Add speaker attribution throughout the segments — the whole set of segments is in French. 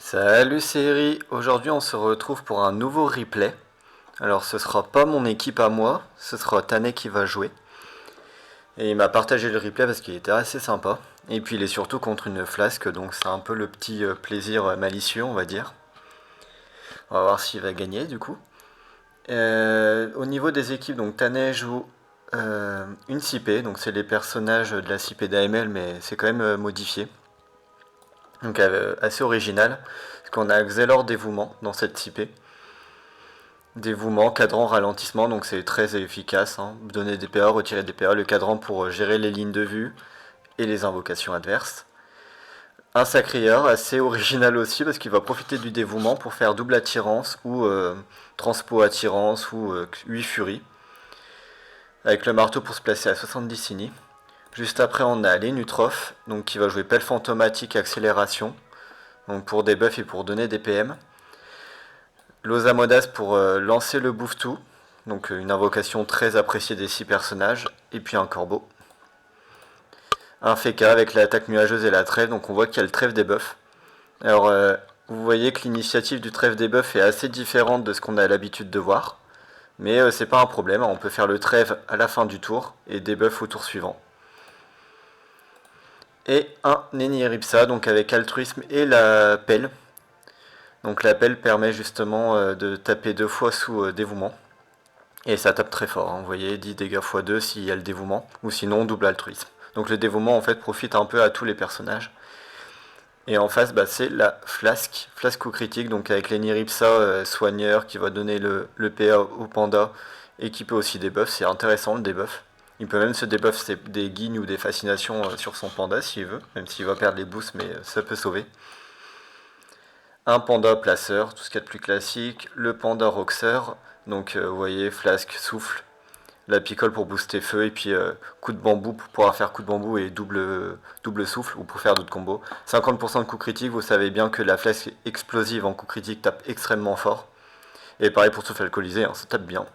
Speaker 1: Salut Siri, aujourd'hui on se retrouve pour un nouveau replay. Alors ce sera pas mon équipe à moi, ce sera Tané qui va jouer. Et il m'a partagé le replay parce qu'il était assez sympa. Et puis il est surtout contre une flasque, donc c'est un peu le petit plaisir malicieux on va dire. On va voir s'il va gagner du coup. Au niveau des équipes, donc Tané joue une CP, donc c'est les personnages de la CP d'AML mais c'est quand même modifié. Donc assez original, parce qu'on a Xelor dévouement dans cette CP. Dévouement, cadran, ralentissement, donc c'est très efficace, hein. Donner des PA, retirer des PA, le cadran pour gérer les lignes de vue et les invocations adverses. Un sacrieur, assez original aussi, parce qu'il va profiter du dévouement pour faire double attirance ou transpo attirance ou 8 furies. Avec le marteau pour se placer à 70 signes. Juste après on a Lenutroph, donc qui va jouer pelle fantomatique accélération, donc pour des buffs et pour donner des PM. L'Osamodas pour lancer le bouffe-tout, donc une invocation très appréciée des 6 personnages, et puis un corbeau. Un Feka avec l'attaque nuageuse et la trêve, donc on voit qu'il y a le trêve des buffs. Alors vous voyez que l'initiative du trêve des buffs est assez différente de ce qu'on a l'habitude de voir, mais c'est pas un problème, on peut faire le trêve à la fin du tour et des buffs au tour suivant. Et un Neniripsa, donc avec altruisme et la pelle. Donc la pelle permet justement de taper 2 fois sous dévouement. Et ça tape très fort, hein. Vous voyez, 10 dégâts x 2 s'il y a le dévouement, ou sinon double altruisme. Donc le dévouement en fait profite un peu à tous les personnages. Et en face, c'est la flasque ou critique, donc avec l'Eniripsa soigneur qui va donner le PA au panda et qui peut aussi debuff, c'est intéressant le debuff. Il peut même se debuff des guignes ou des fascinations sur son panda s'il veut, même s'il va perdre les boosts, mais ça peut sauver. Un panda placeur, tout ce qu'il y a de plus classique. Le panda roxeur, donc vous voyez, flasque, souffle. La picole pour booster feu, et puis coup de bambou pour pouvoir faire coup de bambou et double souffle, ou pour faire d'autres combos. 50% de coup critique, vous savez bien que la flasque explosive en coup critique tape extrêmement fort. Et pareil pour souffle alcoolisé, hein, ça tape bien.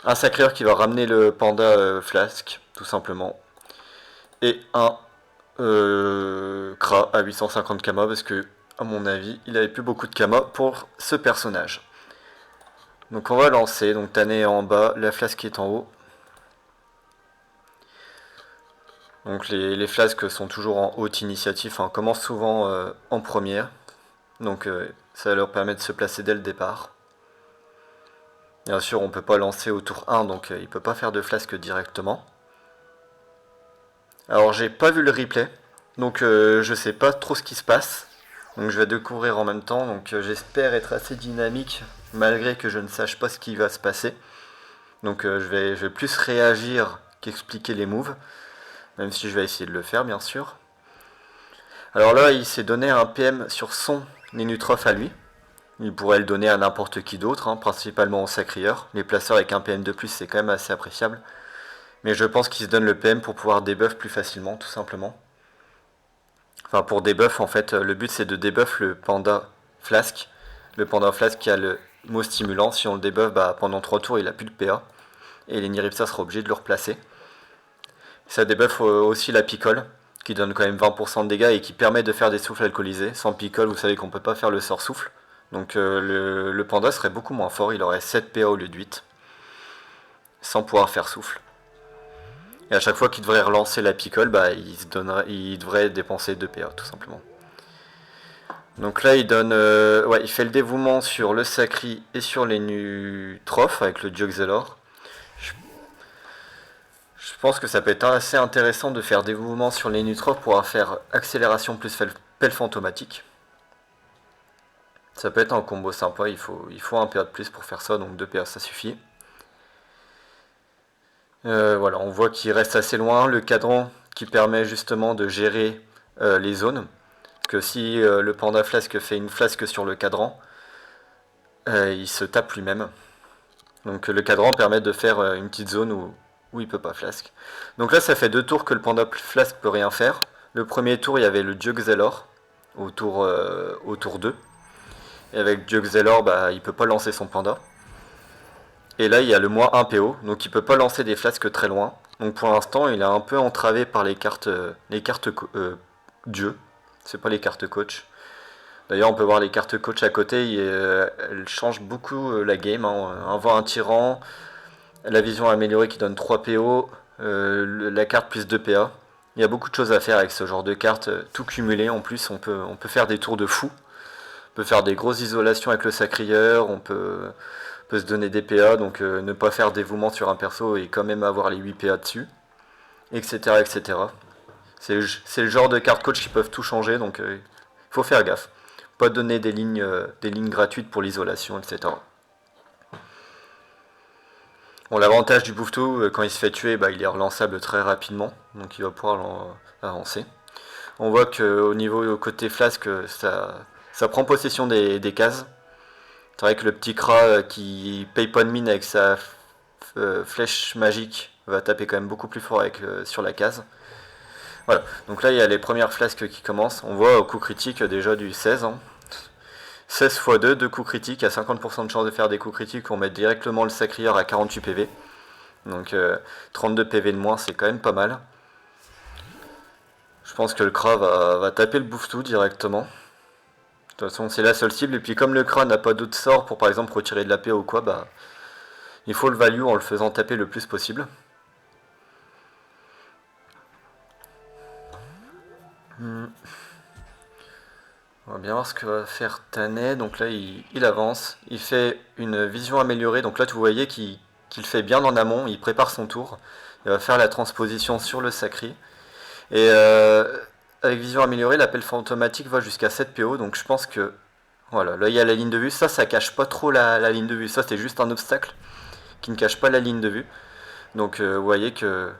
Speaker 1: Un sacreur qui va ramener le panda flasque, tout simplement. Et un Kra à 850 kama, parce que, à mon avis, il avait plus beaucoup de kama pour ce personnage. Donc on va lancer, donc Tané est en bas, la flasque est en haut. Donc les flasques sont toujours en haute initiative, hein, commencent souvent en première. Donc ça leur permet de se placer dès le départ. Bien sûr, on ne peut pas lancer au tour 1, donc il ne peut pas faire de flasque directement. Alors j'ai pas vu le replay, donc je sais pas trop ce qui se passe. Donc je vais découvrir en même temps, donc j'espère être assez dynamique malgré que je ne sache pas ce qui va se passer. Donc je vais plus réagir qu'expliquer les moves, même si je vais essayer de le faire bien sûr. Alors là il s'est donné un PM sur son Nenutroph à lui. Il pourrait le donner à n'importe qui d'autre, hein, principalement au sacrieur. Les placeurs avec un PM de plus c'est quand même assez appréciable. Mais je pense qu'il se donne le PM pour pouvoir debuff plus facilement, tout simplement. Enfin, pour debuff, en fait, le but c'est de debuff le panda flasque. Le panda flasque qui a le mot stimulant. Si on le debuff, pendant 3 tours, il a plus de PA. Et l'Eniripsa sera obligé de le replacer. Ça debuff aussi la picole, qui donne quand même 20% de dégâts et qui permet de faire des souffles alcoolisés. Sans picole, vous savez qu'on peut pas faire le sort souffle. Donc le panda serait beaucoup moins fort, il aurait 7 PA au lieu de 8. Sans pouvoir faire souffle. Et à chaque fois qu'il devrait relancer la picole, il devrait dépenser 2 PA tout simplement. Donc là il donne, il fait le dévouement sur le sacri et sur les Nutroph avec le dieu Xelor. Je pense que ça peut être assez intéressant de faire dévouement sur les Nutroph pour faire accélération plus pelle fantomatique. Ça peut être un combo sympa, il faut un PA de plus pour faire ça, donc 2 PA ça suffit. Voilà, on voit qu'il reste assez loin, le cadran qui permet justement de gérer les zones. Parce que si le panda flasque fait une flasque sur le cadran, il se tape lui-même. Donc le cadran permet de faire une petite zone où il peut pas flasque. Donc là ça fait 2 tours que le panda flasque peut rien faire. Le premier tour il y avait le dieu Xelor au tour 2. Et avec dieu Xelor il peut pas lancer son panda. Et là il y a le moins 1 PO, donc il peut pas lancer des flasques très loin. Donc pour l'instant il est un peu entravé par les cartes dieu. C'est pas les cartes coach. D'ailleurs, on peut voir les cartes coach à côté, elles changent beaucoup la game, hein. Envoie un tyran, la vision améliorée qui donne 3 PO, la carte plus 2 PA. Il y a beaucoup de choses à faire avec ce genre de carte, tout cumulé. En plus, on peut faire des tours de fou. On peut faire des grosses isolations avec le sacrieur, on peut se donner des PA, donc ne pas faire dévouement sur un perso et quand même avoir les 8 PA dessus, etc. etc. C'est le genre de carte coach qui peuvent tout changer, donc il faut faire gaffe. Pas donner des lignes gratuites pour l'isolation, etc. Bon, l'avantage du Bouffetou, quand il se fait tuer, bah, il est relançable très rapidement, donc il va pouvoir avancer. On voit qu'au niveau côté flasque, ça prend possession des cases. C'est vrai que le petit Kra qui paye pas de mine avec sa flèche magique va taper quand même beaucoup plus fort sur la case. Voilà, donc là il y a les premières flasques qui commencent. On voit au coup critique déjà du 16. Hein. 16 x 2, 2 coups critiques, à 50% de chance de faire des coups critiques, on met directement le sacrieur à 48 PV. Donc 32 PV de moins, c'est quand même pas mal. Je pense que le Kra va taper le Bouffetou directement. De toute façon, c'est la seule cible. Et puis comme le Kra n'a pas d'autre sort pour par exemple retirer de la PA ou quoi, bah il faut le value en le faisant taper le plus possible. On va bien voir ce que va faire Tanet. Donc là, il avance. Il fait une vision améliorée. Donc là, vous voyez qu'il fait bien en amont. Il prépare son tour. Il va faire la transposition sur le Sacri. Et avec vision améliorée, l'appel fantomatique va jusqu'à 7 PO. Donc je pense que... Voilà, là il y a la ligne de vue. Ça cache pas trop la ligne de vue. Ça, c'est juste un obstacle qui ne cache pas la ligne de vue. Donc vous voyez que...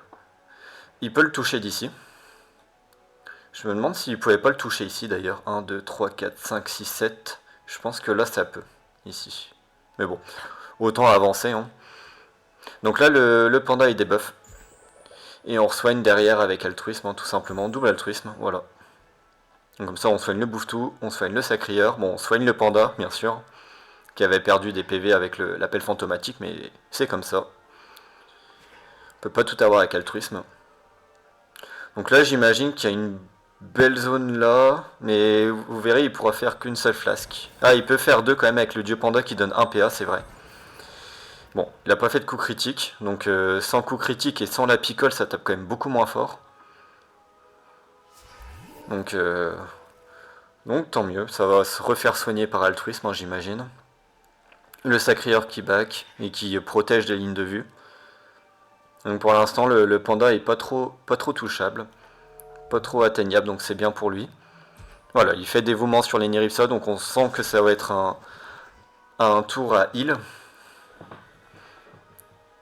Speaker 1: Il peut le toucher d'ici. Je me demande s'il pouvait pas le toucher ici d'ailleurs. 1, 2, 3, 4, 5, 6, 7. Je pense que là ça peut. Ici. Mais bon. Autant avancer. Hein. Donc là le panda il débuff. Et on resoigne derrière avec altruisme, hein, tout simplement. Double altruisme. Voilà. Donc comme ça on soigne le Bouffetou. On soigne le sacrieur. Bon on soigne le panda bien sûr. Qui avait perdu des PV avec l'appel fantomatique. Mais c'est comme ça. On peut pas tout avoir avec altruisme. Donc là j'imagine qu'il y a une belle zone là, mais vous verrez, il pourra faire qu'une seule flasque. Ah, il peut faire deux quand même avec le dieu panda qui donne 1 PA, c'est vrai. Bon, il n'a pas fait de coup critique, donc sans coup critique et sans la picole, ça tape quand même beaucoup moins fort. Donc tant mieux, ça va se refaire soigner par altruisme, hein, j'imagine. Le sacrieur qui back et qui protège les lignes de vue. Donc pour l'instant, le panda est pas trop touchable. Pas trop atteignable, donc c'est bien pour lui. Voilà, il fait dévouement sur les Niripsa, donc on sent que ça va être un tour à heal. De toute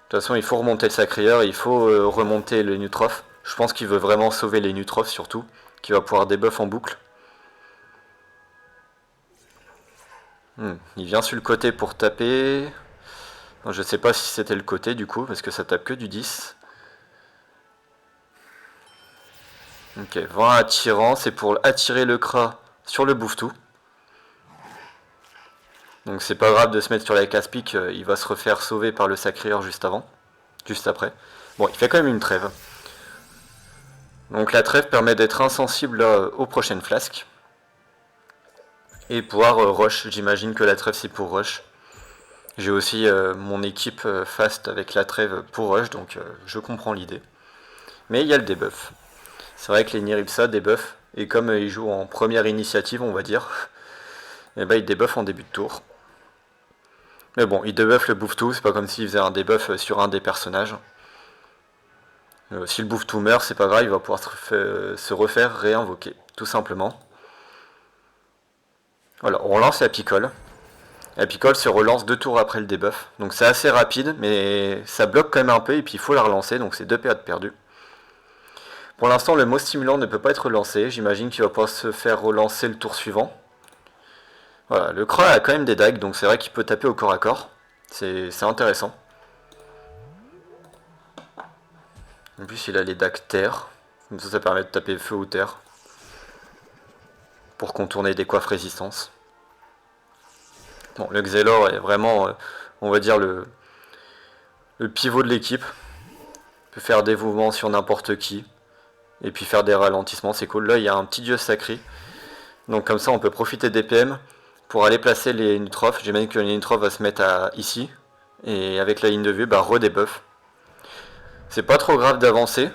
Speaker 1: façon, il faut remonter le sacrieur, il faut remonter le Nutrof. Je pense qu'il veut vraiment sauver les Nutrof surtout, qui va pouvoir debuff en boucle. Il vient sur le côté pour taper. Non, je sais pas si c'était le côté du coup, parce que ça tape que du 10. Ok, vent attirant, c'est pour attirer le Kra sur le Bouffetou. Donc c'est pas grave de se mettre sur la casse-pique, il va se refaire sauver par le sacrieur juste après. Bon, il fait quand même une trêve. Donc la trêve permet d'être insensible aux prochaines flasques. Et pouvoir rush, j'imagine que la trêve c'est pour rush. J'ai aussi mon équipe fast avec la trêve pour rush, donc je comprends l'idée. Mais il y a le debuff. C'est vrai que les Niripsa debuff, et comme ils jouent en première initiative, on va dire, et ben ils debuff en début de tour. Mais bon, il debuff le Bouffetou, c'est pas comme s'il faisait un debuff sur un des personnages. Si le Bouffetou meurt, c'est pas grave, il va pouvoir se refaire réinvoquer, tout simplement. Voilà, on lance la picole. La picole se relance 2 tours après le debuff. Donc c'est assez rapide, mais ça bloque quand même un peu, et puis il faut la relancer, donc c'est 2 PA de perdu. Pour l'instant, le mot stimulant ne peut pas être relancé. J'imagine qu'il va pouvoir se faire relancer le tour suivant. Voilà, le Kra a quand même des dagues, donc c'est vrai qu'il peut taper au corps à corps. C'est intéressant. En plus, il a les dagues terre. Comme ça permet de taper feu ou terre. Pour contourner des coiffes résistance. Bon, le Xelor est vraiment, on va dire, le pivot de l'équipe. Il peut faire des mouvements sur n'importe qui. Et puis faire des ralentissements, c'est cool. Là, il y a un petit dieu sacré. Donc comme ça on peut profiter des PM pour aller placer les Nutrophes. J'imagine que les Nutrophes va se mettre ici. Et avec la ligne de vue, bah redebuff. C'est pas trop grave d'avancer.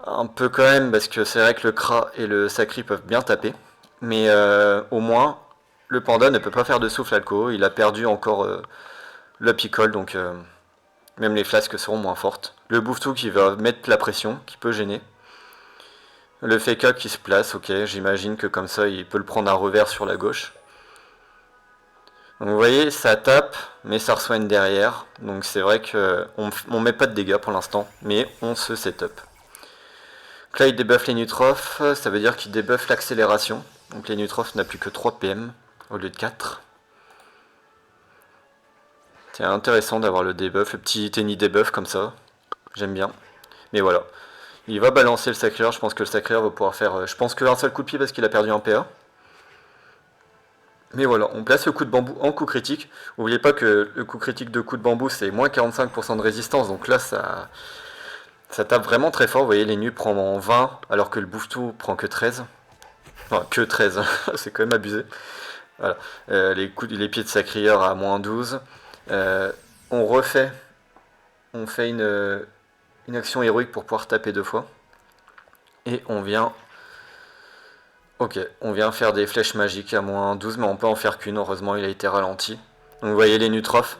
Speaker 1: Un peu quand même, parce que c'est vrai que le Kra et le Sacri peuvent bien taper. Mais au moins, le Panda ne peut pas faire de souffle alco. Il a perdu encore le Picole, donc même les flasques seront moins fortes. Le Bouffetou qui va mettre la pression, qui peut gêner. Le Feka qui se place, ok, j'imagine que comme ça il peut le prendre à revers sur la gauche. Donc vous voyez, ça tape, mais ça resoigne derrière. Donc c'est vrai qu'on met pas de dégâts pour l'instant, mais on se setup. Donc là il débuffe les Nutrophes, ça veut dire qu'il débuffe l'accélération. Donc les Nutrophes n'a plus que 3 PM au lieu de 4. C'est intéressant d'avoir le debuff, le petit tenny debuff comme ça. J'aime bien. Mais voilà. Il va balancer le sacreur, je pense que le sacreur va pouvoir faire... je pense qu'un seul coup de pied parce qu'il a perdu un PA. Mais voilà, on place le coup de bambou en coup critique. N'oubliez pas que le coup critique de coup de bambou c'est moins 45% de résistance, donc là ça tape vraiment très fort. Vous voyez, les nus prennent 20 alors que le Bouffetou prend que 13. Enfin, que 13, c'est quand même abusé. Voilà. Les pieds de sacrieur à moins 12. On fait une action héroïque pour pouvoir taper 2 fois. Et on vient faire des flèches magiques à moins 12, mais on peut en faire qu'une. Heureusement, il a été ralenti. Donc vous voyez les Nutrophes,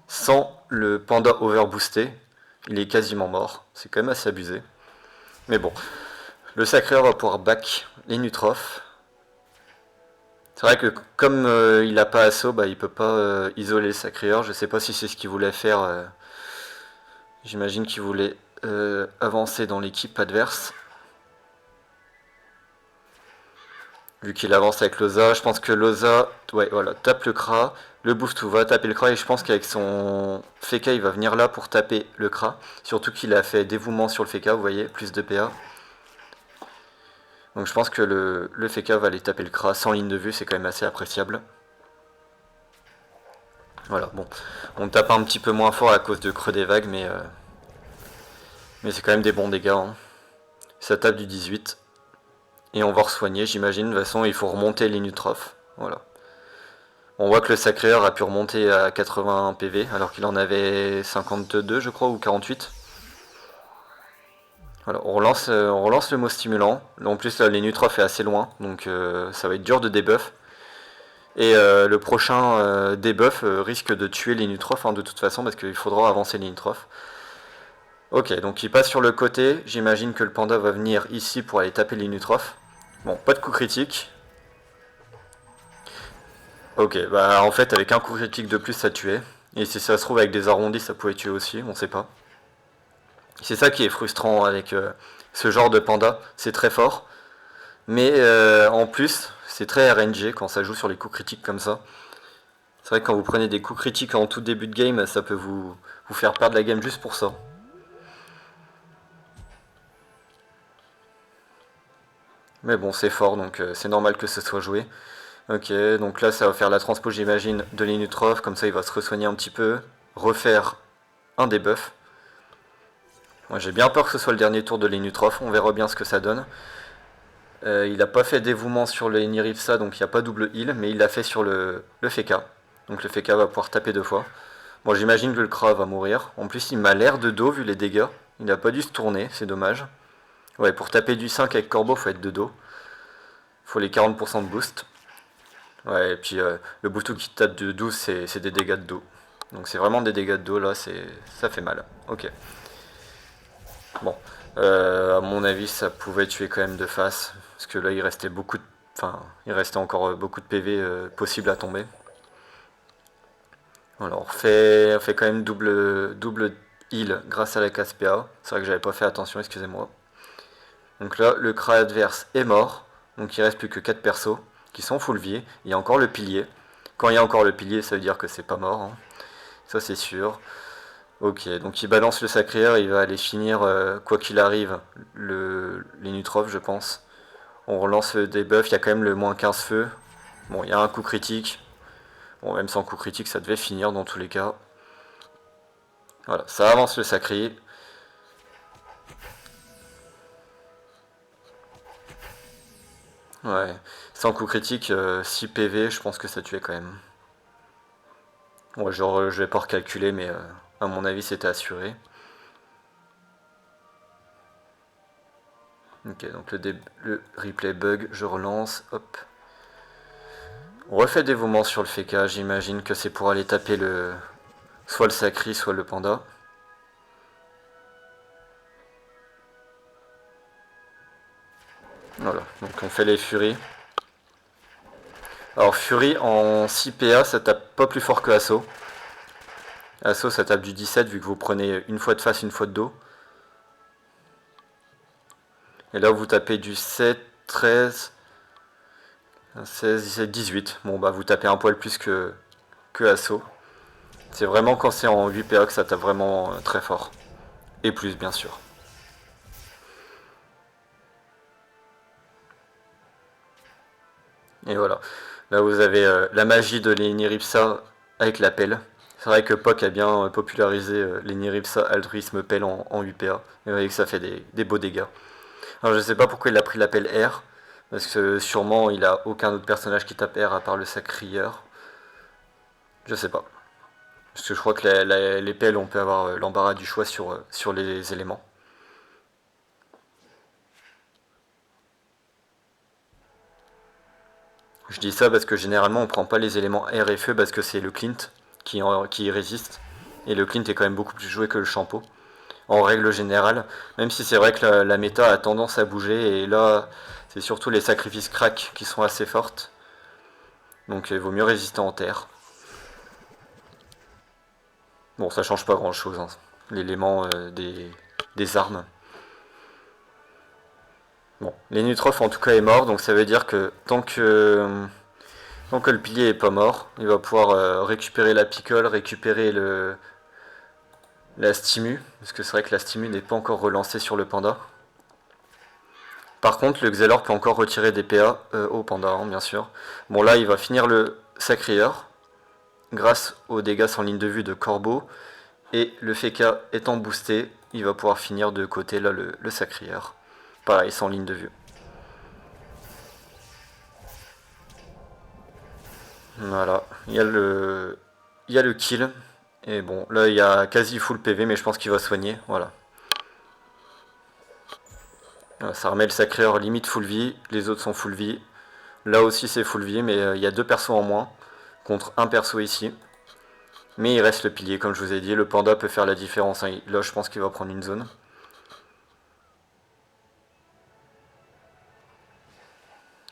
Speaker 1: sans le panda overboosté, il est quasiment mort. C'est quand même assez abusé. Mais bon, le sacreur va pouvoir back les Nutrophes. C'est vrai que comme il n'a pas assaut, bah, il peut pas isoler le sacreur. Je sais pas si c'est ce qu'il voulait faire. J'imagine qu'il voulait avancer dans l'équipe adverse. Vu qu'il avance avec Loza, je pense que Loza tape le Kra. Le Bouffetou va taper le Kra et je pense qu'avec son Feka il va venir là pour taper le Kra. Surtout qu'il a fait dévouement sur le Feka, vous voyez, plus de PA. Donc je pense que le Feka va aller taper le Kra sans ligne de vue, c'est quand même assez appréciable. Voilà, bon. On tape un petit peu moins fort à cause de creux des vagues, mais c'est quand même des bons dégâts. Hein. Ça tape du 18. Et on va re-soigner, j'imagine. De toute façon, il faut remonter les Nutrophes. Voilà. On voit que le Sacréeur a pu remonter à 80 PV, alors qu'il en avait 52, je crois, ou 48. Voilà, on relance le mot stimulant. En plus, là, les Nutrophes est assez loin, donc ça va être dur de debuff. Et le prochain debuff risque de tuer les Nutrophes, hein, de toute façon, parce qu'il faudra avancer les Nutrophes. Ok, donc il passe sur le côté. J'imagine que le panda va venir ici pour aller taper les Nutrophes. Bon, pas de coup critique. Ok, bah en fait avec un coup critique de plus ça tuait. Et si ça se trouve avec des arrondis ça pouvait tuer aussi, on sait pas. C'est ça qui est frustrant avec ce genre de panda, c'est très fort. Mais en plus, c'est très RNG quand ça joue sur les coups critiques comme ça. C'est vrai que quand vous prenez des coups critiques en tout début de game, ça peut vous faire perdre la game juste pour ça. Mais bon, c'est fort, donc c'est normal que ce soit joué. Ok, donc là ça va faire la transpo, j'imagine, de l'Inutrof, comme ça il va se re-soigner un petit peu, refaire un debuff. Moi j'ai bien peur que ce soit le dernier tour de l'Inutrof, on verra bien ce que ça donne. Il n'a pas fait dévouement sur le Niripsa, donc il n'y a pas double heal, mais il l'a fait sur le Feka. Donc le Feka va pouvoir taper 2 fois. Bon, j'imagine que le Kra va mourir. En plus, il m'a l'air de dos vu les dégâts. Il n'a pas dû se tourner, c'est dommage. Ouais, pour taper du 5 avec Corbeau, faut être de dos. Faut les 40% de boost. Ouais, et puis le Bouffetou qui tape de 12, c'est des dégâts de dos. Donc c'est vraiment des dégâts de dos là, ça fait mal. Ok. Bon, à mon avis, ça pouvait tuer quand même de face. Parce que là, il restait il restait encore beaucoup de PV possibles à tomber. Alors, on fait quand même double heal grâce à la Caspia. C'est vrai que j'avais pas fait attention, excusez-moi. Donc là, le Kra adverse est mort. Donc il reste plus que 4 persos qui sont full vie. Il y a encore le pilier. Quand il y a encore le pilier, ça veut dire que c'est pas mort. Hein. Ça, c'est sûr. Ok, donc il balance le sacréeur. Il va aller finir, quoi qu'il arrive, les Nutrophes, je pense. On relance le debuff. Il y a quand même le moins 15 feu. Bon, il y a un coup critique. Bon, même sans coup critique, ça devait finir dans tous les cas. Voilà, ça avance le sacré. Ouais. Sans coup critique, 6 PV, je pense que ça tuait quand même. Ouais, genre, je vais pas recalculer, mais à mon avis, c'était assuré. Ok, donc le replay bug, je relance, hop. On refait des mouvements sur le FK, j'imagine que c'est pour aller taper soit le Sacri, soit le Panda. Voilà, donc on fait les Furies. Alors Fury en 6 PA, ça tape pas plus fort que Assaut. Assaut, ça tape du 17 vu que vous prenez une fois de face, une fois de dos. Et là, vous tapez du 7, 13, 16, 17, 18. Bon, bah vous tapez un poil plus que Assaut. C'est vraiment quand c'est en 8 PA que ça tape vraiment très fort. Et plus, bien sûr. Et voilà. Là, vous avez la magie de l'Eniripsa avec la pelle. C'est vrai que Poc a bien popularisé l'Eniripsa altruisme pelle en 8PA. Et vous voyez que ça fait des beaux dégâts. Alors, je sais pas pourquoi il a pris l'appel R. Parce que sûrement, il a aucun autre personnage qui tape R à part le Sacrieur. Je sais pas. Parce que je crois que les pelles, on peut avoir l'embarras du choix sur les éléments. Je dis ça parce que généralement on prend pas les éléments air et feu parce que c'est le Clint qui résiste. Et le Clint est quand même beaucoup plus joué que le Shampoo. En règle générale, même si c'est vrai que la méta a tendance à bouger et là c'est surtout les sacrifices crack qui sont assez fortes. Donc il vaut mieux résister en terre. Bon, ça change pas grand chose, hein. L'élément des armes. Bon, l'Enutrof en tout cas est mort, donc ça veut dire que tant que le pilier est pas mort, il va pouvoir récupérer la picole, récupérer la stimu, parce que c'est vrai que la stimu n'est pas encore relancée sur le panda. Par contre, le Xelor peut encore retirer des PA au panda, hein, bien sûr. Bon, là, il va finir le Sacrieur, grâce aux dégâts sans ligne de vue de Corbeau, et le Feka étant boosté, il va pouvoir finir de côté là le Sacrieur. Pareil, sans ligne de vue. Voilà, il y a le kill. Et bon, là il y a quasi full PV, mais je pense qu'il va soigner. Voilà. Ça remet le Sacreur limite full vie. Les autres sont full vie. Là aussi c'est full vie, mais il y a deux persos en moins contre un perso ici. Mais il reste le pilier, comme je vous ai dit. Le panda peut faire la différence, hein. Là je pense qu'il va prendre une zone.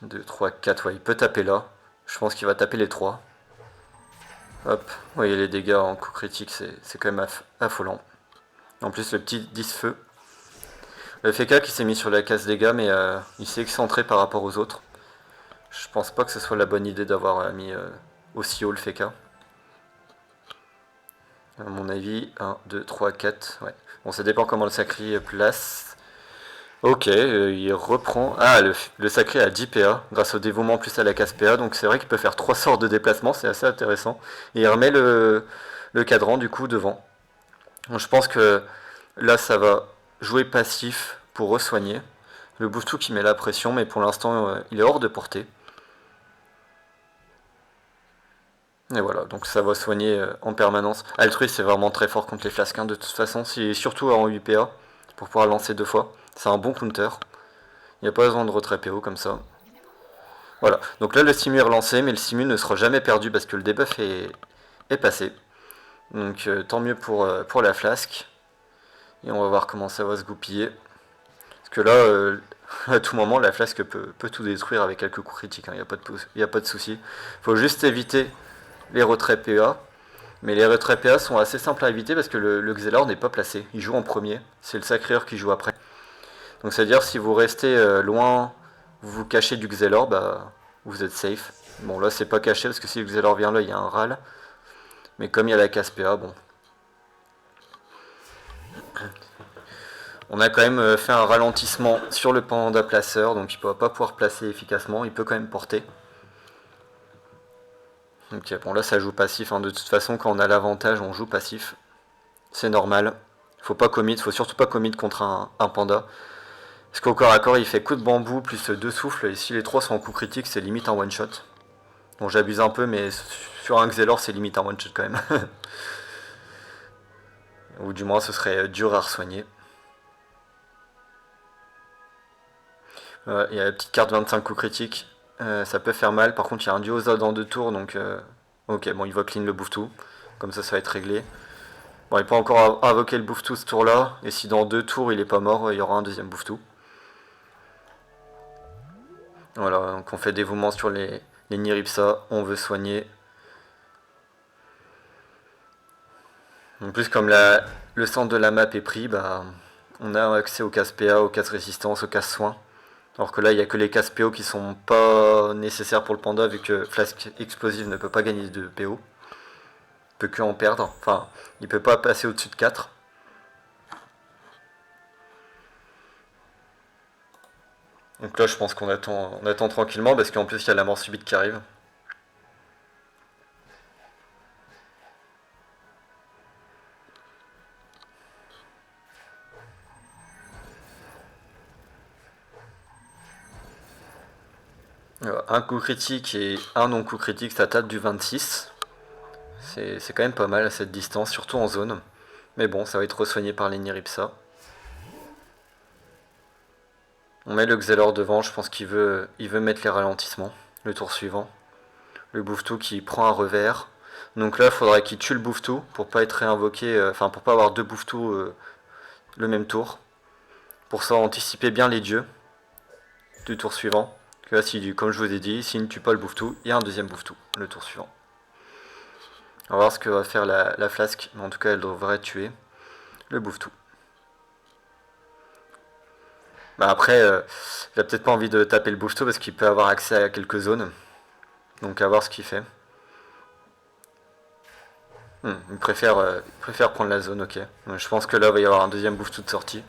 Speaker 1: 2, 3, 4, ouais, il peut taper là. Je pense qu'il va taper les 3. Hop, vous voyez les dégâts en coup critique, c'est quand même affolant. En plus le petit 10 feu. Le FK qui s'est mis sur la case dégâts, mais il s'est excentré par rapport aux autres. Je pense pas que ce soit la bonne idée d'avoir mis aussi haut le FK. À mon avis, 1, 2, 3, 4. Ouais. Bon, ça dépend comment le Sacri place. Ok, il reprend. Ah, le Sacri a 10 PA grâce au dévouement plus à la case PA. Donc c'est vrai qu'il peut faire 3 sorts de déplacement, c'est assez intéressant. Et il remet le cadran du coup devant. Donc, je pense que là, ça va jouer passif pour re-soigner. Le Boostou qui met la pression, mais pour l'instant, il est hors de portée. Et voilà, donc ça va soigner en permanence. Altruist, c'est vraiment très fort contre les flasquins de toute façon, surtout en UPA, pour pouvoir lancer 2 fois. C'est un bon counter. Il n'y a pas besoin de retrait PO comme ça. Voilà, donc là le stimu est relancé, mais le stimu ne sera jamais perdu parce que le debuff est passé. Donc tant mieux pour la flasque. Et on va voir comment ça va se goupiller. Parce que là, à tout moment, la flasque peut tout détruire avec quelques coups critiques, il n'y a pas de souci. Il faut juste éviter les retraits PA. Mais les retraits PA sont assez simples à éviter parce que le Xelor n'est pas placé. Il joue en premier. C'est le Sacreur qui joue après. Donc c'est-à-dire si vous restez loin, vous vous cachez du Xelor, bah vous êtes safe. Bon là c'est pas caché parce que si le Xelor vient là, il y a un râle. Mais comme il y a la casse PA, bon. On a quand même fait un ralentissement sur le panda placeur, donc il ne va pas pouvoir placer efficacement, il peut quand même porter. Ok, bon là ça joue passif, hein. De toute façon quand on a l'avantage on joue passif. C'est normal. Faut pas commit, faut surtout pas commit contre un panda. Parce qu'au corps à corps, il fait coup de bambou plus 2 souffles, et si les 3 sont en coup critique, c'est limite un one shot. Bon, j'abuse un peu, mais sur un Xelor, c'est limite un one shot quand même. Ou du moins, ce serait dur à re-soigner. Il y a la petite carte 25 coups critiques. Ça peut faire mal. Par contre, il y a un duo Zod en 2 tours, donc ok, bon, il va clean le bouffe tout. Comme ça va être réglé. Bon, il peut encore invoquer le bouffe tout ce tour-là. Et si dans 2 tours il est pas mort, il y aura un deuxième bouffe tout. Voilà, donc on fait dévouement sur les Niripsa. On veut soigner. En plus, comme le centre de la map est pris, bah, on a accès aux casse PA, aux casse résistance, aux casse soins. Alors que là, il n'y a que les casse PO qui sont pas nécessaires pour le panda, vu que Flasque Explosive ne peut pas gagner de PO. Il peut que en perdre. Enfin, il peut pas passer au-dessus de 4. Donc là, je pense on attend tranquillement, parce qu'en plus, il y a la mort subite qui arrive. Un coup critique et un non-coup critique, ça tape du 26. C'est quand même pas mal à cette distance, surtout en zone. Mais bon, ça va être resoigné par les Niripsa. On met le Xelor devant, je pense il veut mettre les ralentissements le tour suivant. Le Bouffe-Tout qui prend un revers. Donc là, il faudra qu'il tue le Bouffe-Tout pour pas être réinvoqué, enfin pour pas avoir 2 Bouffe-Tout le même tour. Pour ça, anticiper bien les dieux du tour suivant. Que là, comme je vous ai dit, s'il ne tue pas le Bouffe-Tout, il y a un deuxième Bouffe-Tout le tour suivant. On va voir ce que va faire la flasque, mais en tout cas, elle devrait tuer le Bouffe-Tout. Bah après, il a peut-être pas envie de taper le Bouffe-Tout parce qu'il peut avoir accès à quelques zones. Donc à voir ce qu'il fait. Il préfère prendre la zone, ok. Donc, je pense que là, il va y avoir un deuxième Bouffe-Tout de sortie.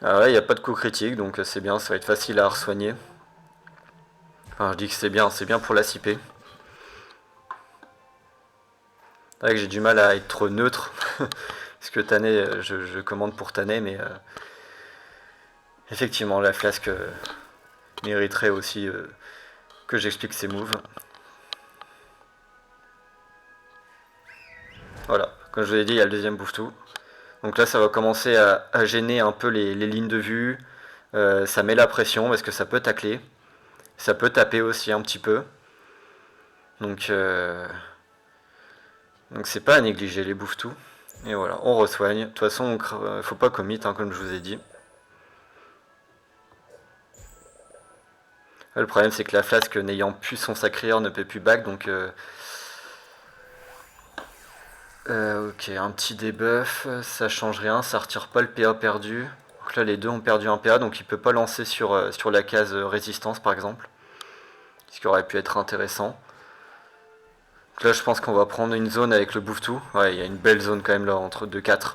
Speaker 1: Ah ouais, il n'y a pas de coup critique, donc c'est bien, ça va être facile à re-soigner. Enfin, je dis que c'est bien pour la CP. C'est vrai que j'ai du mal à être trop neutre. Parce que Tané, je commande pour Tané, mais effectivement, la flasque mériterait aussi que j'explique ses moves. Voilà, comme je vous l'ai dit, il y a le deuxième Bouffe-Tout. Donc là, ça va commencer à gêner un peu les lignes de vue. Ça met la pression parce que ça peut tacler. Ça peut taper aussi un petit peu. Donc c'est pas à négliger les Bouffe-Tout. Et voilà, on resoigne. De toute façon, faut pas commit, hein, comme je vous ai dit. Le problème, c'est que la flasque, n'ayant plus son sacréeur, ne peut plus back, donc ok, un petit debuff, ça change rien, ça retire pas le PA perdu. Donc là, les deux ont perdu un PA, donc il peut pas lancer sur la case résistance, par exemple. Ce qui aurait pu être intéressant. Donc là, je pense qu'on va prendre une zone avec le Bouffe-Tout. Ouais, il y a une belle zone quand même là, entre 2-4.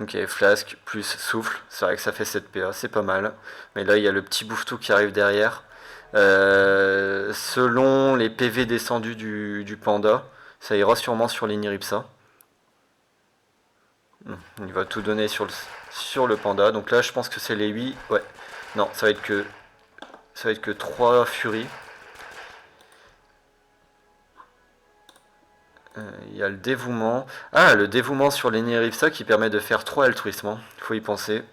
Speaker 1: Ok, flasque plus souffle, c'est vrai que ça fait 7 PA, c'est pas mal. Mais là, il y a le petit Bouffe-Tout qui arrive derrière. Selon les PV descendus du panda, ça ira sûrement sur les Niripsa. Il va tout donner sur le panda. Donc là, je pense que c'est les 8. Ouais. Non, ça va être que 3 furies. Il y a le dévouement. Ah, le dévouement sur les Niripsa qui permet de faire 3 altruismes. Il faut y penser.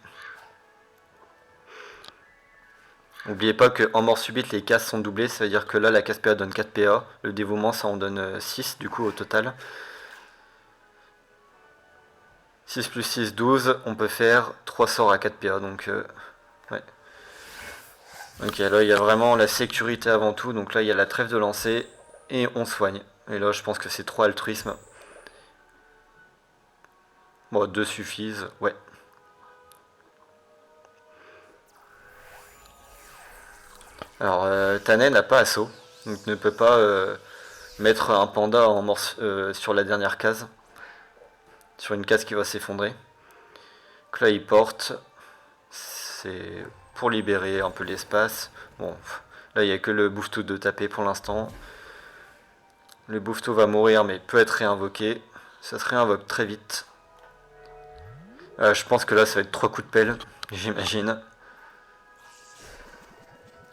Speaker 1: N'oubliez pas qu'en mort subite, les casses sont doublées. Ça veut dire que là, la casse PA donne 4 PA. Le dévouement, ça en donne 6 du coup au total. 6 plus 6, 12. On peut faire 3 sorts à 4 PA. Donc, ouais. Ok, là, il y a vraiment la sécurité avant tout. Donc là, il y a la trêve de lancer. Et on soigne. Et là, je pense que c'est 3 altruismes. Bon, 2 suffisent. Ouais. Alors, Tanen n'a pas assaut. Donc ne peut pas mettre un panda sur la dernière case. Sur une case qui va s'effondrer. Donc là, il porte. C'est pour libérer un peu l'espace. Bon, là, il n'y a que le Bouffe-Tout de taper pour l'instant. Le Bouffe-Tout va mourir, mais peut être réinvoqué. Ça se réinvoque très vite. Je pense que là ça va être 3 coups de pelle, j'imagine.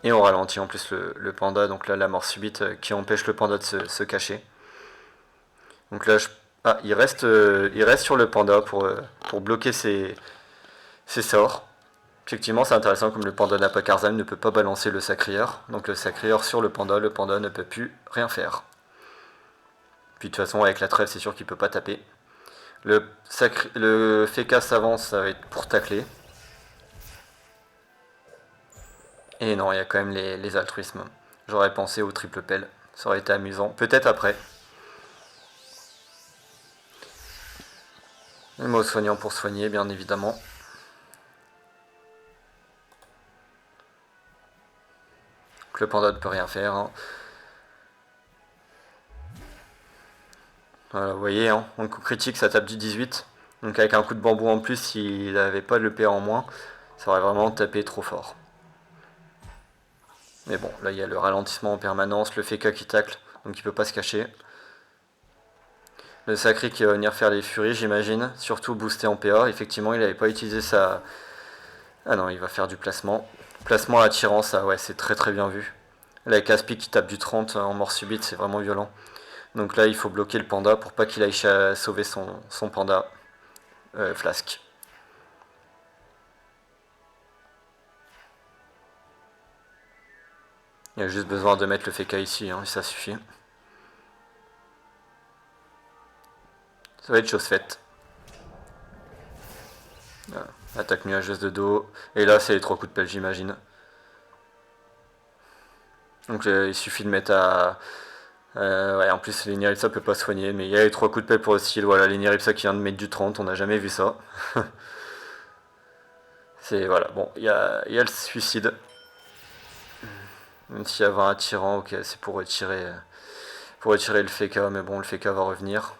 Speaker 1: Et on ralentit en plus le panda, donc là la mort subite qui empêche le panda de se cacher. Donc là ah, il reste sur le panda pour bloquer ses sorts. Effectivement c'est intéressant comme le panda n'a pas Karzam, ne peut pas balancer le sacrieur. Donc le sacrieur sur le panda ne peut plus rien faire. Puis de toute façon avec la trêve c'est sûr qu'il peut pas taper. Le Feka s'avance, ça va être pour tacler. Et non, il y a quand même les altruismes. J'aurais pensé au triple pelle. Ça aurait été amusant. Peut-être après. Le mot soignant pour soigner, bien évidemment. Donc le panda ne peut rien faire. Hein. Voilà, vous voyez, hein, en coup critique, ça tape du 18. Donc avec un coup de bambou en plus, s'il n'avait pas le PA en moins, ça aurait vraiment tapé trop fort. Mais bon, là il y a le ralentissement en permanence, le Feka qui tacle, donc il peut pas se cacher. Le sacré qui va venir faire les furies, j'imagine, surtout boosté en PA. Effectivement, il n'avait pas utilisé sa... Ah non, il va faire du placement. Placement attirant, ça, ouais, c'est très très bien vu. La Caspi qui tape du 30 en mort subite, c'est vraiment violent. Donc là, il faut bloquer le panda pour pas qu'il aille sauver son panda. Flasque. Il y a juste besoin de mettre le Feka ici, hein, et ça suffit. Ça va être chose faite. Voilà. Attaque nuageuse de dos. Et là, c'est les 3 coups de pelle, j'imagine. Donc il suffit de mettre à... ouais, en plus, l'Iniripsa peut pas soigner, mais il y a les 3 coups de pelle pour le style. Voilà, l'Iniripsa qui vient de mettre du 30, on n'a jamais vu ça. C'est... Voilà, bon, il y a le suicide. Même s'il y avait un tyran, ok, c'est pour retirer le Feka, mais bon, le Feka va revenir.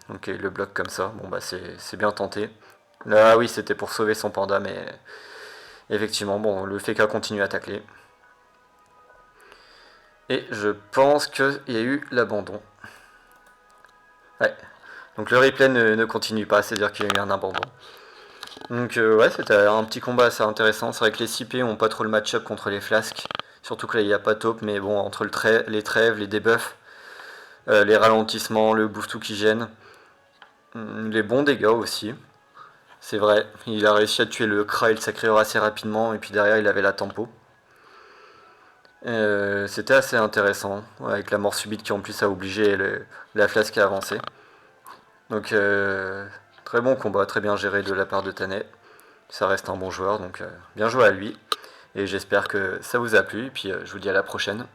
Speaker 1: Ok, il le bloque comme ça. Bon, bah, c'est bien tenté. Là, oui, c'était pour sauver son panda, mais effectivement, bon, le Feka continue à tacler. Et je pense qu'il y a eu l'abandon. Ouais. Donc le replay ne continue pas, c'est-à-dire qu'il y a eu un abandon. Donc ouais, c'était un petit combat assez intéressant. C'est vrai que les CP ont pas trop le match-up contre les flasques. Surtout que là, il n'y a pas top, mais bon, entre les trêves, les debuffs, les ralentissements, le bouffe-tout qui gêne, les bons dégâts aussi. C'est vrai, il a réussi à tuer le Kra et le Sacréor assez rapidement, et puis derrière, il avait la tempo. C'était assez intéressant, avec la mort subite qui en plus a obligé la flasque à avancer. Donc très bon combat, très bien géré de la part de Tanet. Ça reste un bon joueur, donc bien joué à lui. Et j'espère que ça vous a plu, et puis je vous dis à la prochaine.